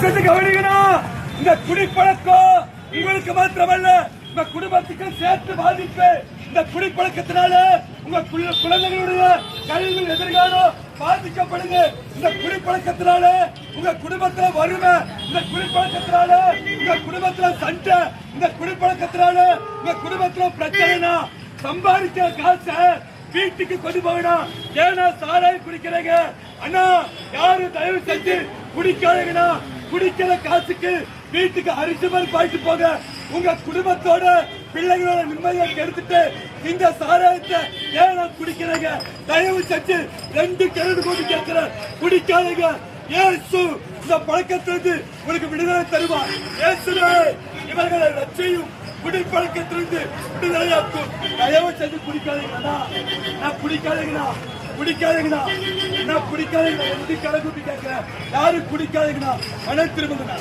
செஞ்சு கவனிக்கணும். இந்த குடிப்பழக்கம் உங்களுக்கு மாத்திரமல்ல, உங்க குடும்பத்துக்கு சேர்த்து பாதிப்பு. இந்த குடிப்பழக்கத்தினால உங்க குழந்தைகளுடைய கல்வி எதிர்காலம் பாதிக்கப்படுங்க. இந்த குடிப்பழக்கத்தினால உங்க குடும்பத்துல வறுமை, இந்த குடிப்பழக்கத்தினால உங்க குடும்பத்துல சண்டை, இந்த குடிப்பழக்கத்தினால உங்க குடும்பத்துல பிரச்சனைனா சம்பாதிக்கிற காசை வீட்டுக்கு கொண்டு போகணும். ஏன்னா சாராயம் குடிக்கிறீங்க அண்ணா, யாரும் தயவு செஞ்சு குடிக்காதீங்கன்னா குடிக்கிற காசுக்கு வீட்டுக்கு அரிசி மாதிரி பாய்ட்டு போக. உங்க குடும்பத்தோட பிள்ளைகளோட நிம்மதியை கெடுத்துட்டு இந்த சாராயத்தை ஏன்னா குடிக்கிறீங்க? தயவு செஞ்சு 2 கிழடு கூட்டி கேட்கிற குடிக்காதீங்க. இயேசு இந்த பழக்கத்திலிருந்து உங்களுக்கு விடுதலை தருவார். இயேசுவே இவர்களை ரட்சியும், குடிப்பழக்கத்திலிருந்து விடுதலையாக்கும். தயவு செஞ்சு குடிக்காதீங்கண்ணா, நான் குடிக்காதீங்கண்ணா, குடிக்காதீங்கண்ணா, நான் குடிக்காதீங்கண்ணா. 2 கிழடு கூட்டி கேட்கிறேன், யாரும் குடிக்காதீங்கண்ணா. மன திரும்புங்கண்ணா.